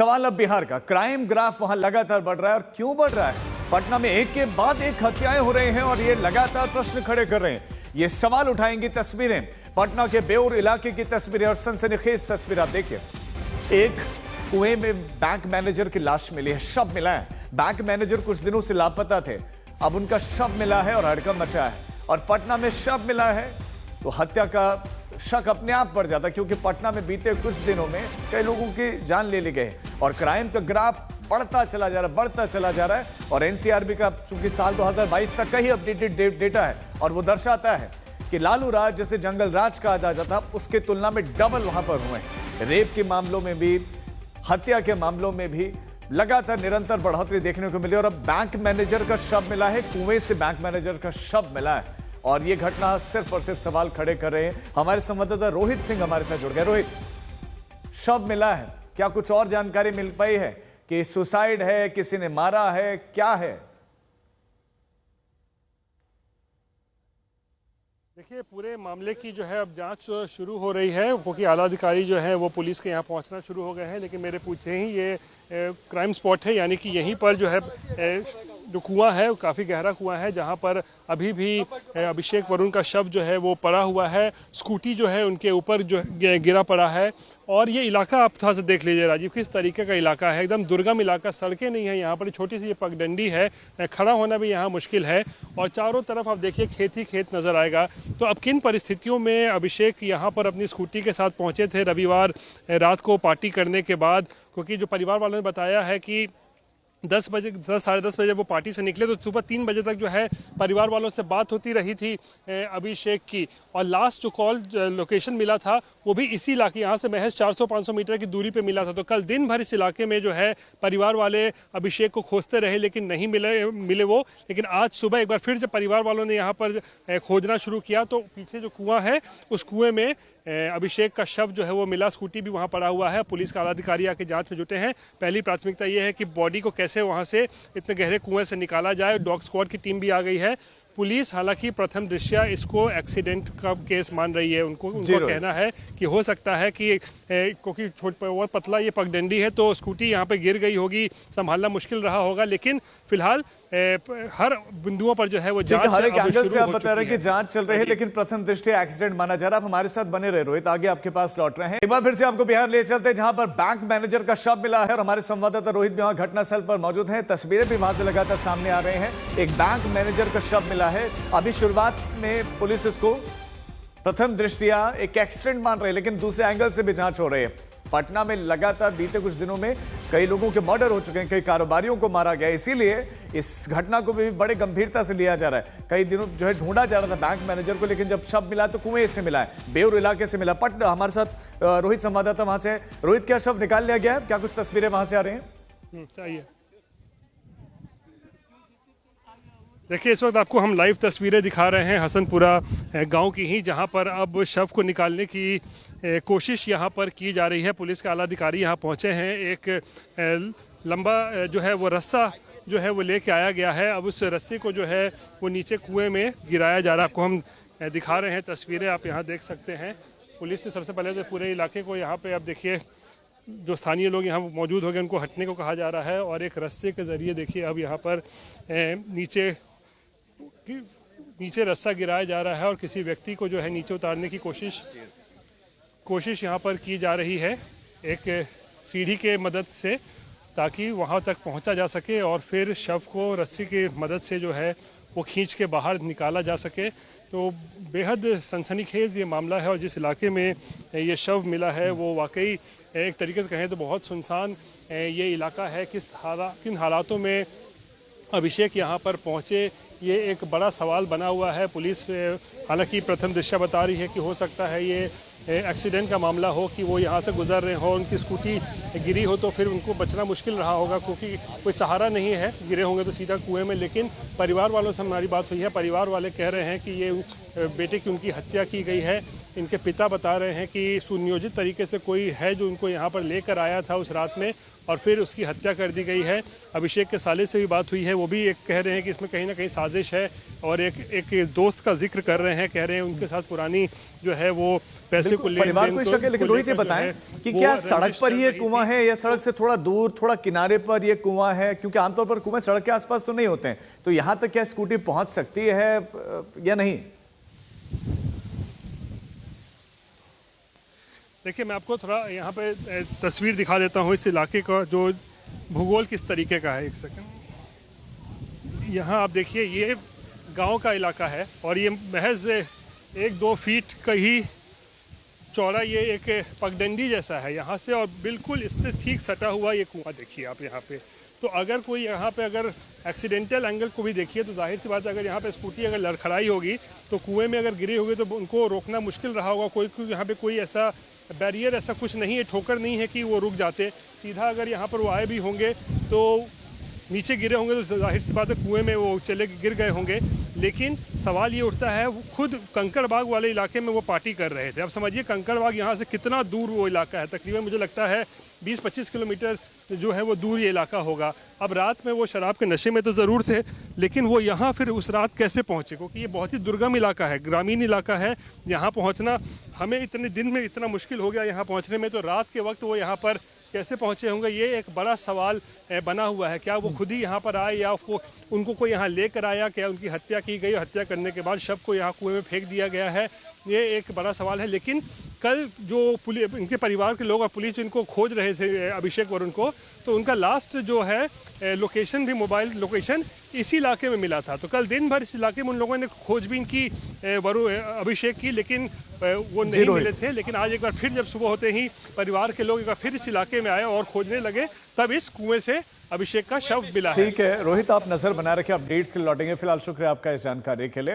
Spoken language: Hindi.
सवाल अब बिहार का। क्राइम ग्राफ वहां लगातार बढ़ रहा है और क्यों बढ़ रहा है? पटना में एक के बाद एक हत्याएं हो रही हैं और ये लगातार प्रश्न खड़े कर रहे हैं। ये सवाल उठाएंगी तस्वीरें, पटना के बेउर इलाके की तस्वीरें और सनसनीखेज तस्वीर आप देखिए। एक कुएं में बैंक मैनेजर की लाश मिली है, शव मिला है। बैंक मैनेजर कुछ दिनों से लापता थे, अब उनका शव मिला है और हड़कंप मचा है। और पटना में शव मिला है तो हत्या का शक अपने आप बढ़ जाता, क्योंकि पटना में बीते कुछ दिनों में कई लोगों की जान ले ली गई और क्राइम का ग्राफ बढ़ता चला जा रहा है। और एनसीआरबी का चूंकि साल 2022 तक का ही अपडेटेड डेटा है और वो दर्शाता है कि लालू राज, जैसे जंगल राज कहा जाता था, उसके तुलना में डबल वहां पर हुए हैं। रेप के मामलों में भी, हत्या के मामलों में भी लगातार निरंतर बढ़ोतरी देखने को मिली। और अब बैंक मैनेजर का शव मिला है, कुएं से बैंक मैनेजर का शव मिला है और ये घटना सिर्फ और सिर्फ सवाल खड़े कर रहे हैं। हमारे संवाददाता रोहित सिंह हमारे साथ जुड़ गए। रोहित, शव मिला है, क्या कुछ और जानकारी मिल पाई है कि सुसाइड है, किसी ने मारा है, क्या है? देखिए, पूरे मामले की जो है अब जांच शुरू हो रही है, क्योंकि आला अधिकारी जो है वो पुलिस के यहाँ पहुंचना शुरू हो गए हैं। लेकिन मेरे पूछे ही ये क्राइम स्पॉट है, यानी कि यहीं पर जो है जो कुआं है वो काफ़ी गहरा कुआं है, जहां पर अभी भी अभिषेक वरुण का शव जो है वो पड़ा हुआ है। स्कूटी जो है उनके ऊपर जो गिरा पड़ा है। और ये इलाका आप थोड़ा सा देख लीजिए राजीव, किस तरीके का इलाका है। एकदम दुर्गम इलाका, सड़कें नहीं है यहाँ पर, छोटी सी ये पगडंडी है, खड़ा होना भी यहाँ मुश्किल है। और चारों तरफ आप देखिए खेत ही खेत नज़र आएगा। तो अब किन परिस्थितियों में अभिषेक यहाँ पर अपनी स्कूटी के साथ पहुँचे थे रविवार रात को पार्टी करने के बाद, क्योंकि जो परिवार वालों ने बताया है कि 10 साढ़े 10 बजे वो पार्टी से निकले तो सुबह 3 बजे तक जो है परिवार वालों से बात होती रही थी अभिषेक की। और लास्ट जो कॉल लोकेशन मिला था वो भी इसी इलाके, यहाँ से महज 400-500 मीटर की दूरी पे मिला था। तो कल दिन भर इस इलाके में जो है परिवार वाले अभिषेक को खोजते रहे, लेकिन नहीं मिले वो। लेकिन आज सुबह एक बार फिर जब परिवार वालों ने यहाँ पर खोजना शुरू किया तो पीछे जो कुआं है उस कुएं में अभिषेक का शव जो है वो मिला। स्कूटी भी वहाँ पड़ा हुआ है। पुलिस का अधिकारी आके जांच में जुटे हैं। पहली प्राथमिकता ये है कि बॉडी को कैसे वहाँ से इतने गहरे कुएं से निकाला जाए। डॉग स्क्वाड की टीम भी आ गई है। पुलिस हालांकि प्रथम दृष्टया इसको एक्सीडेंट का केस मान रही है। उनका कहना है कि हो सकता है कि क्योंकि और पतला ये पगडंडी है तो स्कूटी यहाँ पे गिर गई होगी, संभालना मुश्किल रहा होगा। लेकिन फिलहाल हर बिंदुओं पर जो है वो जांच हर एक एंगल से आप बता रहे हैं कि जांच चल रही है, लेकिन प्रथम दृष्टया एक्सीडेंट माना जा रहा है। आप हमारे साथ बने रहे रोहित, आगे आपके पास लौट रहे हैं। एक बार फिर से आपको बिहार ले चलते हैं, जहां पर बैंक मैनेजर का शव मिला है और हमारे संवाददाता रोहित भी वहां घटनास्थल पर मौजूद हैं। तस्वीरें भी वहां से लगातार सामने आ रहे हैं। एक बैंक मैनेजर का शव मिला है। अभी शुरुआत में पुलिस इसको प्रथम दृष्टया एक एक्सीडेंट मान रही है, लेकिन दूसरे एंगल से भी जांच हो रही है। पटना में लगातार बीते कुछ दिनों में कई लोगों के मर्डर हो चुके हैं, कई कारोबारियों को मारा गया, इसीलिए इस घटना को भी बड़े गंभीरता से लिया जा रहा है। कई दिनों जो है ढूंढा जा रहा था बैंक मैनेजर को, लेकिन जब शव मिला तो कुएं से मिला है, बेउर इलाके से मिला। पटना हमारे साथ रोहित संवाददाता वहां से। रोहित, क्या शव निकाल लिया गया है? क्या कुछ तस्वीरें वहां से आ रही हैं? चाहिए देखिए, इस वक्त आपको हम लाइव तस्वीरें दिखा रहे हैं हसनपुरा गांव की ही, जहां पर अब शव को निकालने की कोशिश यहां पर की जा रही है। पुलिस के आला अधिकारी यहां पहुंचे हैं। एक लंबा जो है वो रस्सा जो है वो लेके आया गया है। अब उस रस्से को जो है वो नीचे कुएं में गिराया जा रहा है। आपको हम दिखा रहे हैं तस्वीरें, आप यहाँ देख सकते हैं। पुलिस ने सबसे पहले तो पूरे इलाके को यहाँ पर, अब देखिए जो स्थानीय लोग यहाँ मौजूद हो गए उनको हटने को कहा जा रहा है। और एक रस्से के ज़रिए देखिए अब यहाँ पर नीचे रस्सा गिराया जा रहा है और किसी व्यक्ति को जो है नीचे उतारने की कोशिश यहाँ पर की जा रही है एक सीढ़ी के मदद से, ताकि वहाँ तक पहुँचा जा सके और फिर शव को रस्सी की मदद से जो है वो खींच के बाहर निकाला जा सके। तो बेहद सनसनीखेज ये मामला है और जिस इलाके में ये शव मिला है वो वाकई एक तरीके से कहें तो बहुत सुनसान ये इलाका है। किन हालातों में अभिषेक यहाँ पर पहुँचे, ये एक बड़ा सवाल बना हुआ है। पुलिस हालांकि प्रथम दृष्टया बता रही है कि हो सकता है ये एक्सीडेंट का मामला हो, कि वो यहाँ से गुजर रहे हो, उनकी स्कूटी गिरी हो तो फिर उनको बचना मुश्किल रहा होगा, क्योंकि कोई सहारा नहीं है, गिरे होंगे तो सीधा कुएं में। लेकिन परिवार वालों से हमारी बात हुई है, परिवार वाले कह रहे हैं कि ये बेटे की उनकी हत्या की गई है। इनके पिता बता रहे हैं कि सुनियोजित तरीके से कोई है जो उनको यहाँ पर लेकर आया था उस रात में और फिर उसकी हत्या कर दी गई है। अभिषेक के साले से भी बात हुई है, वो भी एक कह रहे हैं कि इसमें कहीं ना कहीं साजिश है। और एक दोस्त का जिक्र कर रहे हैं, कह रहे हैं उनके साथ पुरानी जो है वो पैसे को परिवार को शक है, लेकिन रोहित ये बताएं कि क्या सड़क पर ये कुआं है या सड़क से थोड़ा दूर, थोड़ा किनारे पर ये कुआं है? क्योंकि आमतौर पर कुएं सड़क के आसपास तो नहीं होते हैं, तो यहां तक क्या स्कूटी पहुंच सकती है या नहीं? देखिए, मैं आपको थोड़ा यहाँ पे तस्वीर दिखा देता हूँ इस इलाके का, जो भूगोल किस तरीके का है। एक सेकंड, यहाँ आप देखिए, ये गांव का इलाका है और ये महज 1-2 फीट का ही चौड़ा ये एक पगडंडी जैसा है यहाँ से, और बिल्कुल इससे ठीक सटा हुआ ये कुआं देखिए आप यहाँ पे। तो अगर कोई यहाँ पे अगर एक्सीडेंटल एंगल को भी देखिए तो जाहिर सी बात है, अगर यहाँ पे स्कूटी अगर लड़खड़ाई होगी तो कुएं में अगर गिरी होगी तो उनको रोकना मुश्किल रहा होगा। कोई यहाँ पे कोई ऐसा बैरियर ऐसा कुछ नहीं है, ठोकर नहीं है कि वो रुक जाते। सीधा अगर यहाँ पर वो आए भी होंगे तो नीचे गिरे होंगे तो जाहिर सी बात है कुएं में वो चले गिर गए होंगे। लेकिन सवाल ये उठता है, वो खुद कंकड़बाग वाले इलाके में वो पार्टी कर रहे थे। अब समझिए कंकड़बाग यहाँ से कितना दूर वो इलाका है, तकरीबन मुझे लगता है 20-25 किलोमीटर जो है वो दूर ये इलाका होगा। अब रात में वो शराब के नशे में तो ज़रूर थे, लेकिन वो यहाँ फिर उस रात कैसे पहुँचे? क्योंकि ये बहुत ही दुर्गम इलाका है, ग्रामीण इलाका है। यहाँ पहुँचना हमें इतने दिन में इतना मुश्किल हो गया यहाँ पहुँचने में, तो रात के वक्त वो यहाँ पर कैसे पहुँचे होंगे, ये एक बड़ा सवाल बना हुआ है। क्या वो खुद ही यहाँ पर आए या उनको कोई यहाँ लेकर आया? क्या उनकी हत्या की गई? हत्या करने के बाद शव को यहाँ कुएं में फेंक दिया गया है? ये एक बड़ा सवाल है। लेकिन कल जो पुलिस, इनके परिवार के लोग और पुलिस इनको खोज रहे थे, अभिषेक वरुण को, तो उनका लास्ट जो है लोकेशन भी, मोबाइल लोकेशन इसी इलाके में मिला था। तो कल दिन भर इस इलाके में उन लोगों ने खोजबीन की अभिषेक की, लेकिन वो नहीं मिले थे। लेकिन आज एक बार फिर जब सुबह होते ही परिवार के लोग एक बार फिर इस इलाके में आए और खोजने लगे, तब इस कुएं से अभिषेक का शव मिला है। ठीक है रोहित, आप नजर बना रखें, अपडेट्स के लिए लौटेंगे। फिलहाल शुक्रिया आपका इस जानकारी के लिए।